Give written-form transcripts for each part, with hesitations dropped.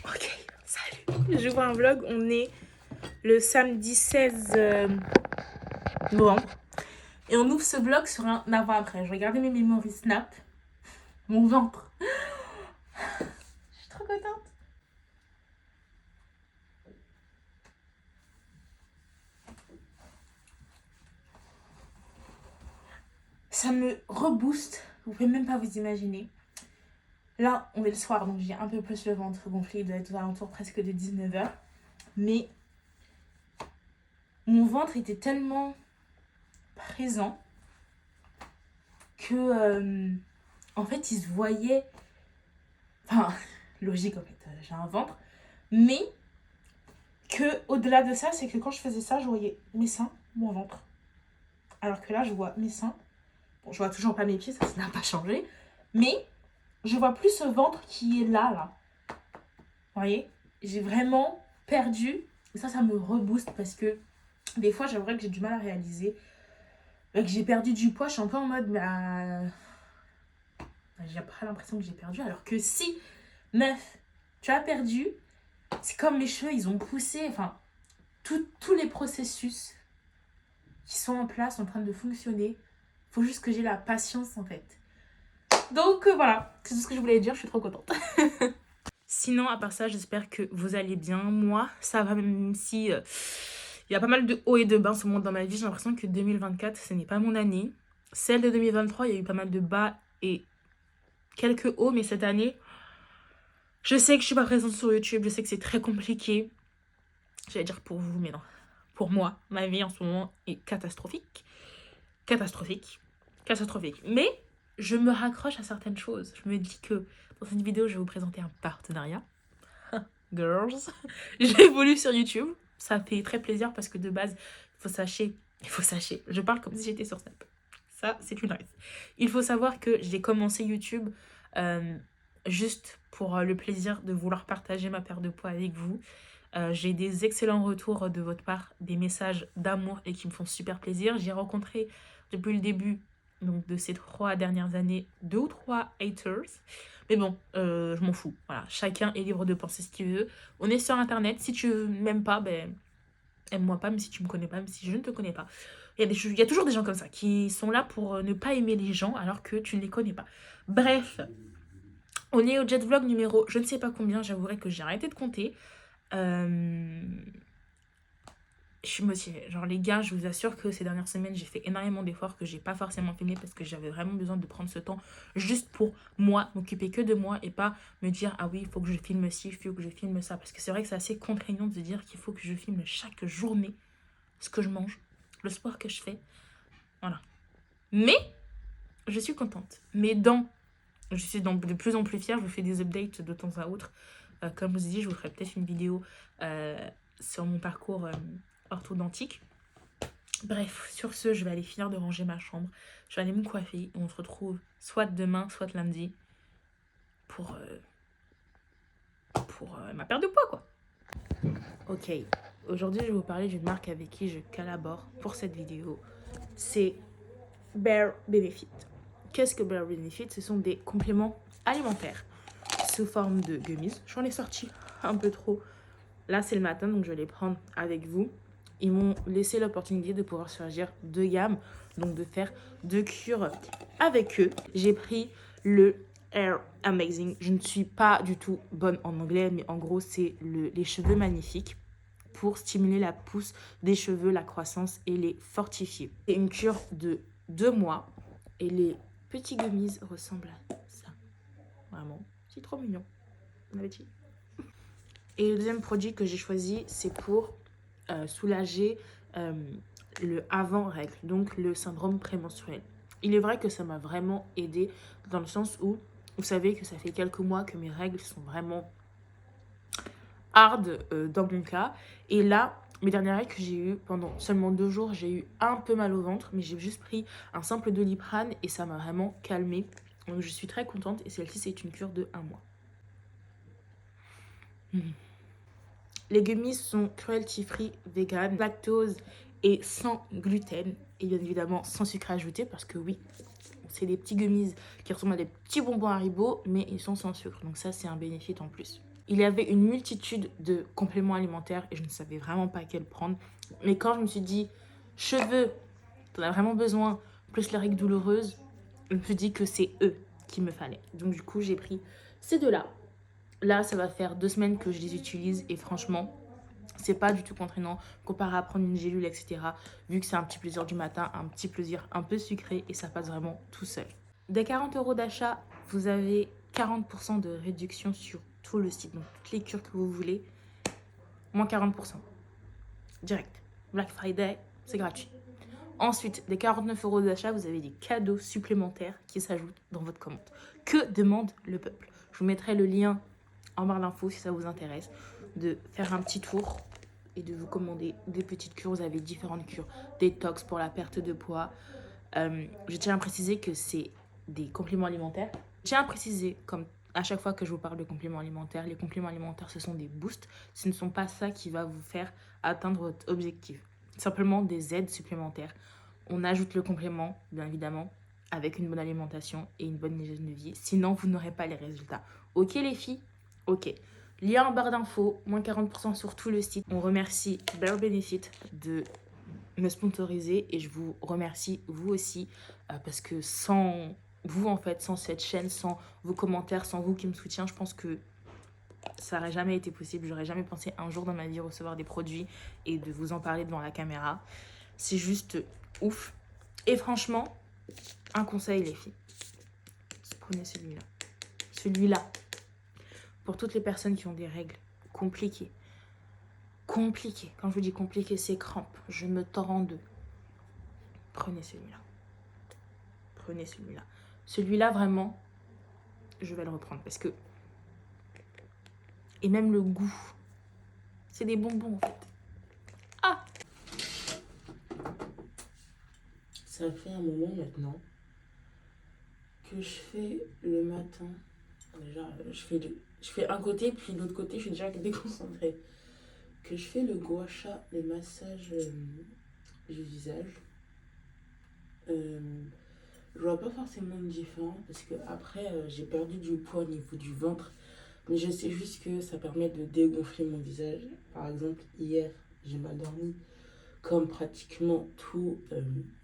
Ok, salut. Je vois un vlog, on est le samedi 16 novembre. Et on ouvre ce vlog sur un avant-après. Je regardais mes memories Snap. Mon ventre. Je suis trop contente. Ça me rebooste. Vous pouvez même pas vous imaginer. Là, on est le soir, donc j'ai un peu plus le ventre gonflé. Il doit être aux alentours presque de 19h. Mais mon ventre était tellement présent que, en fait, il se voyait. Enfin, logique en fait, j'ai un ventre. Mais que au-delà de ça, c'est que quand je faisais ça, je voyais mes seins, mon ventre. Alors que là, je vois mes seins. Bon, je vois toujours pas mes pieds, ça n'a pas changé. Mais je vois plus ce ventre qui est là. Vous voyez? J'ai vraiment perdu. Et ça me rebooste parce que des fois, j'aimerais que j'ai du mal à réaliser. Que j'ai perdu du poids, je suis un peu en mode, j'ai pas l'impression que j'ai perdu. Alors que si, meuf, tu as perdu, c'est comme mes cheveux, ils ont poussé. Enfin, tous les processus qui sont en place, en train de fonctionner. Faut juste que j'ai la patience en fait. Donc voilà, c'est tout ce que je voulais dire, je suis trop contente. Sinon, à part ça, j'espère que vous allez bien. Moi, ça va, même si il y a pas mal de hauts et de bas en ce moment dans ma vie. J'ai l'impression que 2024, ce n'est pas mon année. Celle de 2023, il y a eu pas mal de bas et quelques hauts, mais cette année, je sais que je suis pas présente sur YouTube, je sais que c'est très compliqué. J'allais dire pour vous, mais non. Pour moi, ma vie en ce moment est catastrophique. Catastrophique. Catastrophique. Mais je me raccroche à certaines choses. Je me dis que dans cette vidéo, je vais vous présenter un partenariat. Girls. J'évolue sur YouTube. Ça fait très plaisir parce que de base, il faut sachez, je parle comme si j'étais sur Snap. Ça, c'est une rêve. Il faut savoir que j'ai commencé YouTube euh, juste pour le plaisir de vouloir partager ma perte de poids avec vous. J'ai des excellents retours de votre part, des messages d'amour et qui me font super plaisir. J'ai rencontré depuis le début donc de ces 3 dernières années 2 ou 3 haters. Mais bon, je m'en fous. Voilà, chacun est libre de penser ce qu'il veut. On est sur internet. Si tu m'aimes pas, ben aime-moi pas, même si tu me connais pas, même si je ne te connais pas. Il y a toujours des gens comme ça qui sont là pour ne pas aimer les gens alors que tu ne les connais pas. Bref, on est au jet vlog numéro je ne sais pas combien, j'avouerai que j'ai arrêté de compter. Euh, je suis motivée. Genre les gars, je vous assure que ces dernières semaines, j'ai fait énormément d'efforts que j'ai pas forcément filmé parce que j'avais vraiment besoin de prendre ce temps juste pour moi, m'occuper que de moi et pas me dire ah oui, il faut que je filme ci, il faut que je filme ça. Parce que c'est vrai que c'est assez contraignant de dire qu'il faut que je filme chaque journée ce que je mange, le sport que je fais. Voilà. Mais je suis contente. Je suis donc de plus en plus fière. Je vous fais des updates de temps à autre. Comme je vous ai dit, je vous ferai peut-être une vidéo sur mon parcours orthodontique. Bref, sur ce, je vais aller finir de ranger ma chambre. Je vais aller me coiffer. On se retrouve soit demain, soit lundi pour, ma perte de poids, quoi. Ok, aujourd'hui, je vais vous parler d'une marque avec qui je collabore pour cette vidéo. C'est Bare Benefit. Qu'est-ce que Bare Benefit? Ce sont des compléments alimentaires sous forme de gummies. J'en ai sorti un peu trop. Là, c'est le matin, donc je vais les prendre avec vous. Ils m'ont laissé l'opportunité de pouvoir choisir 2 gammes, donc de faire 2 cures avec eux. J'ai pris le Hair Amazing. Je ne suis pas du tout bonne en anglais, mais en gros, c'est les cheveux magnifiques pour stimuler la pousse des cheveux, la croissance et les fortifier. C'est une cure de 2 mois et les petits gummies ressemblent à ça. Vraiment, c'est trop mignon. Bon appétit. Et le deuxième produit que j'ai choisi, c'est pour soulager le avant-règle, donc le syndrome prémenstruel. Il est vrai que ça m'a vraiment aidée dans le sens où, vous savez que ça fait quelques mois que mes règles sont vraiment hard dans mon cas. Et là, mes dernières règles que j'ai eues pendant seulement 2 jours, j'ai eu un peu mal au ventre, mais j'ai juste pris un simple Doliprane et ça m'a vraiment calmée. Donc je suis très contente et celle-ci, c'est une cure de 1 mois. Les gummies sont cruelty-free, vegan, lactose et sans gluten. Et bien évidemment sans sucre ajouté parce que oui, c'est des petits gummies qui ressemblent à des petits bonbons Haribo, mais ils sont sans sucre. Donc ça, c'est un bénéfice en plus. Il y avait une multitude de compléments alimentaires et je ne savais vraiment pas quel prendre. Mais quand je me suis dit, cheveux, t'en as vraiment besoin, plus les règles douloureuses, je me suis dit que c'est eux qu'il me fallait. Donc du coup, j'ai pris ces deux-là. Là, ça va faire 2 semaines que je les utilise et franchement, c'est pas du tout contraignant comparé à prendre une gélule, etc. Vu que c'est un petit plaisir du matin, un petit plaisir un peu sucré et ça passe vraiment tout seul. Des 40 € d'achat, vous avez 40% de réduction sur tout le site. Donc toutes les cures que vous voulez, moins 40%. Direct. Black Friday, c'est gratuit. Ensuite, des 49 € d'achat, vous avez des cadeaux supplémentaires qui s'ajoutent dans votre commande. Que demande le peuple? Je vous mettrai le lien en barre d'infos si ça vous intéresse, de faire un petit tour et de vous commander des petites cures. Vous avez différentes cures, détox pour la perte de poids. Je tiens à préciser que c'est des compléments alimentaires. Je tiens à préciser, comme à chaque fois que je vous parle de compléments alimentaires, les compléments alimentaires, ce sont des boosts. Ce ne sont pas ça qui va vous faire atteindre votre objectif. Simplement des aides supplémentaires. On ajoute le complément, bien évidemment, avec une bonne alimentation et une bonne hygiène de vie. Sinon, vous n'aurez pas les résultats. Ok les filles? Ok. Lien en barre d'infos, moins 40% sur tout le site. On remercie Bare Benefit de me sponsoriser et je vous remercie vous aussi parce que sans vous en fait, sans cette chaîne, sans vos commentaires, sans vous qui me soutient, je pense que ça n'aurait jamais été possible. J'aurais jamais pensé un jour dans ma vie recevoir des produits et de vous en parler devant la caméra. C'est juste ouf. Et franchement, un conseil les filles, prenez celui-là. Celui-là, pour toutes les personnes qui ont des règles compliquées. Compliquées. Quand je vous dis compliqué, c'est crampes. Je me tords en deux. Prenez celui-là. Prenez celui-là. Celui-là, vraiment, je vais le reprendre parce que... Et même le goût. C'est des bonbons, en fait. Ah! Ça fait un moment maintenant que je fais le matin. Déjà, je fais un côté, puis l'autre côté, je suis déjà déconcentrée. Que je fais le gua sha, les massages du visage. Je vois pas forcément une différence parce que après j'ai perdu du poids au niveau du ventre, mais je sais juste que ça permet de dégonfler mon visage. Par exemple, hier j'ai mal dormi comme pratiquement tous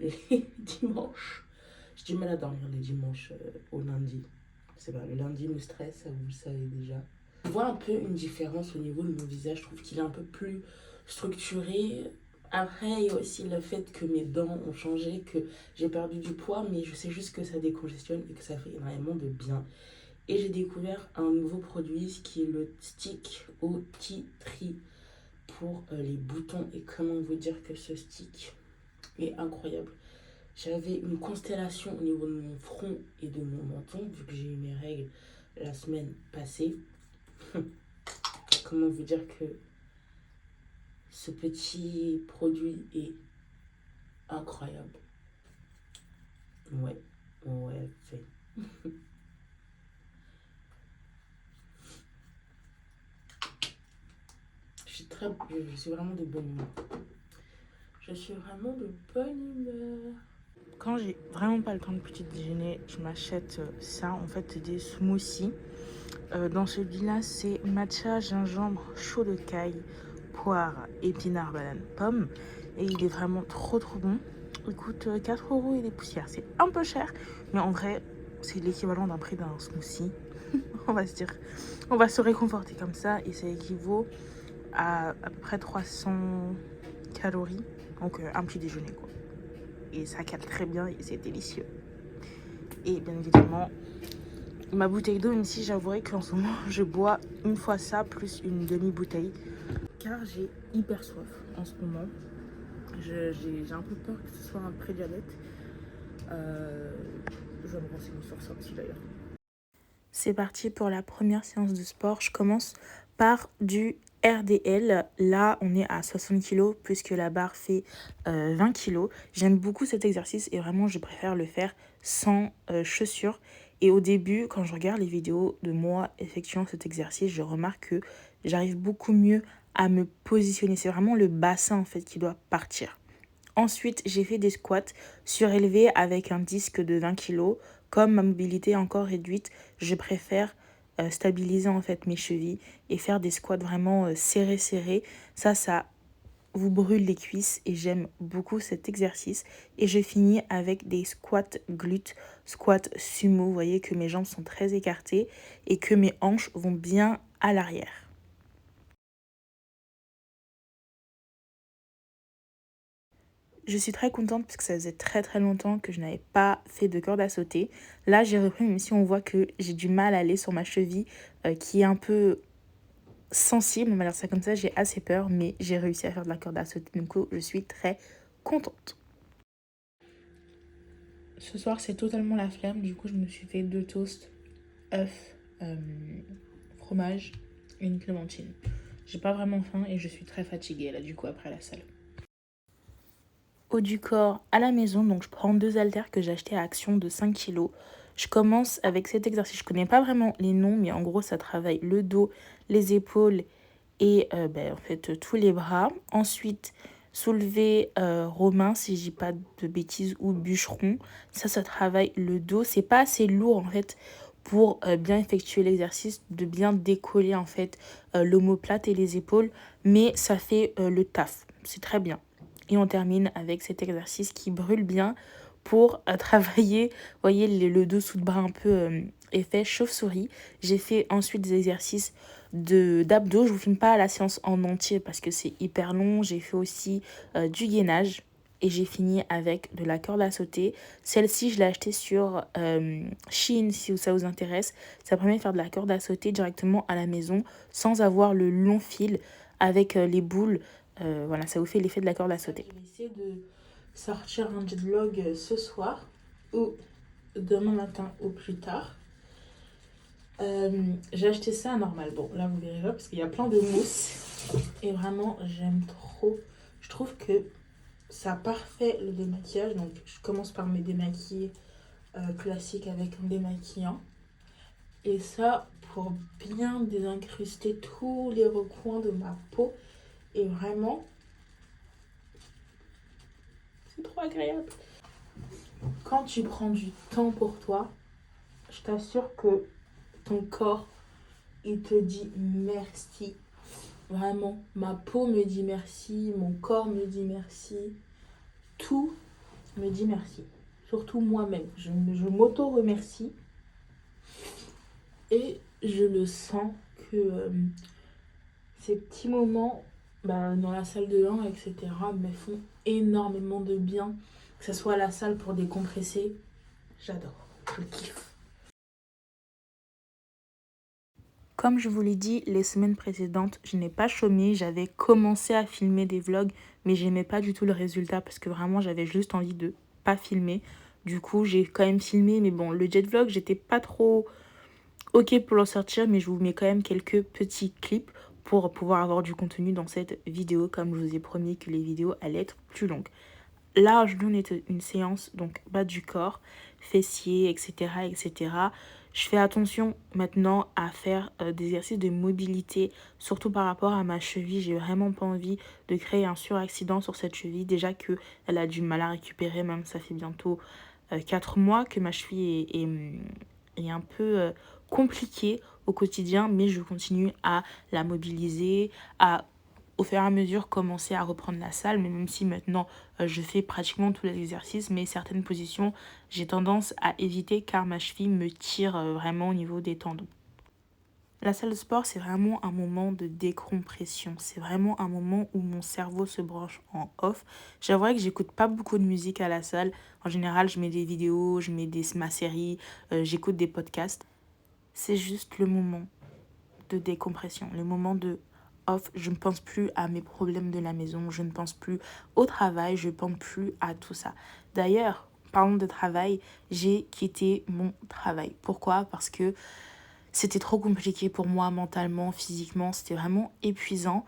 les dimanches. J'ai du mal à dormir les dimanches au lundi. C'est pas le lundi me stresse, ça vous le savez déjà. Je vois un peu une différence au niveau de mon visage. Je trouve qu'il est un peu plus structuré. Après, il y a aussi le fait que mes dents ont changé, que j'ai perdu du poids, mais je sais juste que ça décongestionne et que ça fait énormément de bien. Et j'ai découvert un nouveau produit qui est le stick au tea tree pour les boutons. Et comment vous dire que ce stick est incroyable. J'avais une constellation au niveau de mon front et de mon menton, vu que j'ai eu mes règles la semaine passée. Comment vous dire que ce petit produit est incroyable. Ouais, fait. Je suis vraiment de bonne humeur. Je suis vraiment de bonne humeur. Quand j'ai vraiment pas le temps de petit déjeuner, je m'achète ça. En fait, c'est des smoothies. Dans celui-là, c'est matcha, gingembre, chaud de caille, poire, épinard, banane, pomme. Et il est vraiment trop bon. Il coûte 4 € et des poussières. C'est un peu cher, mais en vrai, c'est l'équivalent d'un prix d'un smoothie. On va se dire, on va se réconforter comme ça. Et ça équivaut à peu près 300 calories. Donc un petit déjeuner, quoi. Et ça cale très bien et c'est délicieux. Et bien évidemment, ma bouteille d'eau, même si j'avouerai qu'en ce moment, je bois une fois ça, plus une demi-bouteille. Car j'ai hyper soif en ce moment. J'ai un peu peur que ce soit un prédiabète. Je vais me renseigner sur ça aussi d'ailleurs. C'est parti pour la première séance de sport. Je commence par du RDL. Là, on est à 60 kg puisque la barre fait 20 kg. J'aime beaucoup cet exercice et vraiment, je préfère le faire sans chaussures. Et au début, quand je regarde les vidéos de moi effectuant cet exercice, je remarque que j'arrive beaucoup mieux à me positionner. C'est vraiment le bassin en fait qui doit partir. Ensuite, j'ai fait des squats surélevés avec un disque de 20 kg. Comme ma mobilité est encore réduite, je préfère stabiliser en fait mes chevilles et faire des squats vraiment serrés. Ça vous brûle les cuisses et j'aime beaucoup cet exercice. Et je finis avec des squats glutes, squats sumo. Vous voyez que mes jambes sont très écartées et que mes hanches vont bien à l'arrière. Je suis très contente parce que ça faisait très longtemps que je n'avais pas fait de corde à sauter. Là, j'ai repris, même si on voit que j'ai du mal à aller sur ma cheville qui est un peu sensible, on va dire ça comme ça, j'ai assez peur, mais j'ai réussi à faire de la corde à sauter, donc je suis très contente. Ce soir, c'est totalement la flemme, du coup, je me suis fait 2 toasts, œufs, fromage et une clémentine. J'ai pas vraiment faim et je suis très fatiguée là, du coup, après la salle. Haut du corps à la maison, donc je prends 2 haltères que j'ai achetés à Action de 5 kilos. Je commence avec cet exercice, je connais pas vraiment les noms, mais en gros, ça travaille le dos, les épaules et en fait tous les bras. Ensuite, soulever romain, si je dis pas de bêtises, ou bûcheron. Ça travaille le dos. C'est pas assez lourd en fait pour bien effectuer l'exercice, de bien décoller en fait l'omoplate et les épaules, mais ça fait le taf. C'est très bien. Et on termine avec cet exercice qui brûle bien pour travailler, vous voyez, le dessous de bras un peu effet chauve-souris. J'ai fait ensuite des exercices d'abdos. Je vous filme pas la séance en entier parce que c'est hyper long. J'ai fait aussi du gainage et j'ai fini avec de la corde à sauter. Celle-ci, je l'ai achetée sur Shein si ça vous intéresse. Ça permet de faire de la corde à sauter directement à la maison sans avoir le long fil avec les boules. Voilà, ça vous fait l'effet de la corde à sauter. Je vais essayer de sortir un jet vlog ce soir ou demain matin ou plus tard. J'ai acheté ça à Normal. Bon, là vous verrez pas parce qu'il y a plein de mousse. Et vraiment, j'aime trop. Je trouve que ça parfait le démaquillage. Donc, je commence par me démaquiller classique avec un démaquillant. Et ça, pour bien désincruster tous les recoins de ma peau. Et vraiment, c'est trop agréable. Quand tu prends du temps pour toi, je t'assure que ton corps, il te dit merci. Vraiment, ma peau me dit merci, mon corps me dit merci, tout me dit merci. Surtout moi-même. Je m'auto-remercie et je le sens que ces petits moments dans la salle de bain, etc., me font énormément de bien. Que ce soit à la salle pour décompresser, j'adore, je kiffe. Comme je vous l'ai dit les semaines précédentes, je n'ai pas chômé, j'avais commencé à filmer des vlogs, mais j'aimais pas du tout le résultat parce que vraiment j'avais juste envie de pas filmer. Du coup, j'ai quand même filmé, mais bon, le jet vlog, j'étais pas trop ok pour le sortir, mais je vous mets quand même quelques petits clips pour pouvoir avoir du contenu dans cette vidéo, comme je vous ai promis que les vidéos allaient être plus longues. Là, aujourd'hui, on est une séance donc bas du corps, fessiers, etc. Je fais attention maintenant à faire des exercices de mobilité, surtout par rapport à ma cheville. J'ai vraiment pas envie de créer un suraccident sur cette cheville. Déjà qu'elle a du mal à récupérer, même ça fait bientôt 4 mois que ma cheville est un peu compliquée au quotidien, mais je continue à la mobiliser, à au fur et à mesure commencer à reprendre la salle, mais même si maintenant je fais pratiquement tous les exercices, mais certaines positions j'ai tendance à éviter car ma cheville me tire vraiment au niveau des tendons. La salle de sport, c'est vraiment un moment de décompression. C'est vraiment un moment où mon cerveau se branche en off. J'avouerais que j'écoute pas beaucoup de musique à la salle. En général, je mets des vidéos, je mets ma série, j'écoute des podcasts. C'est juste le moment de décompression, le moment de off. Je ne pense plus à mes problèmes de la maison, je ne pense plus au travail, je ne pense plus à tout ça. D'ailleurs, parlons de travail, j'ai quitté mon travail. Pourquoi ? Parce que c'était trop compliqué pour moi mentalement, physiquement, c'était vraiment épuisant.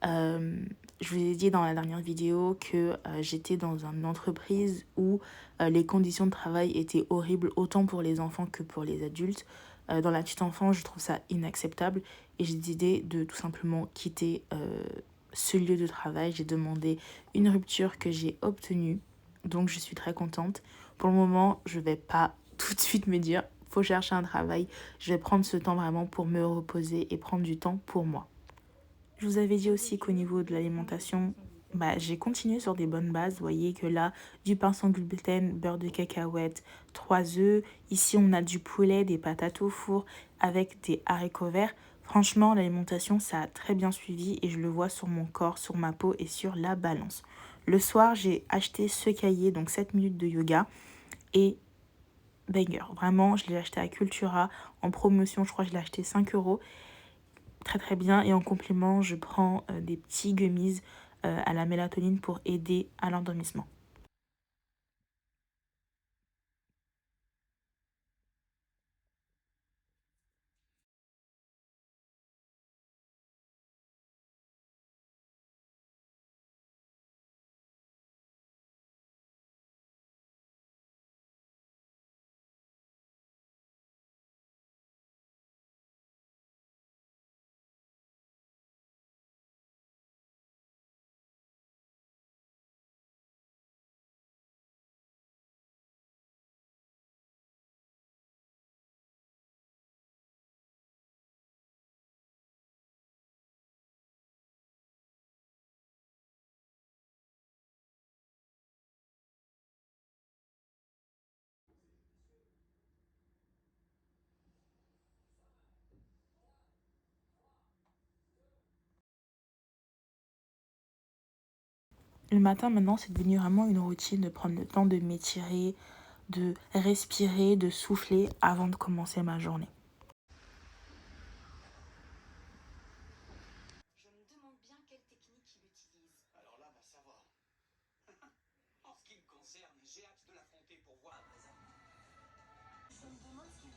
Je vous ai dit dans la dernière vidéo que j'étais dans une entreprise où les conditions de travail étaient horribles autant pour les enfants que pour les adultes. Dans la petite enfance, je trouve ça inacceptable et j'ai décidé de tout simplement quitter ce lieu de travail. J'ai demandé une rupture que j'ai obtenue, donc je suis très contente. Pour le moment, je vais pas tout de suite me dire faut chercher un travail, je vais prendre ce temps vraiment pour me reposer et prendre du temps pour moi. Je vous avais dit aussi qu'au niveau de l'alimentation, j'ai continué sur des bonnes bases. Vous voyez que là, du pain sans gluten, beurre de cacahuète, 3 œufs. Ici, on a du poulet, des patates au four avec des haricots verts. Franchement, l'alimentation, ça a très bien suivi et je le vois sur mon corps, sur ma peau et sur la balance. Le soir, j'ai acheté ce cahier, donc 7 minutes de yoga et banger. Vraiment, je l'ai acheté à Cultura en promotion, je crois que je l'ai acheté 5 €. Très très bien. Et en complément, je prends des petits gummies à la mélatonine pour aider à l'endormissement. Le matin, maintenant, c'est devenu vraiment une routine de prendre le temps de m'étirer, de respirer, de souffler avant de commencer ma journée. Je me demande bien quelle technique il utilise. Alors là, va savoir. En ce qui me concerne, j'ai hâte de l'affronter pour voir à présent. Je me demande ce qu'il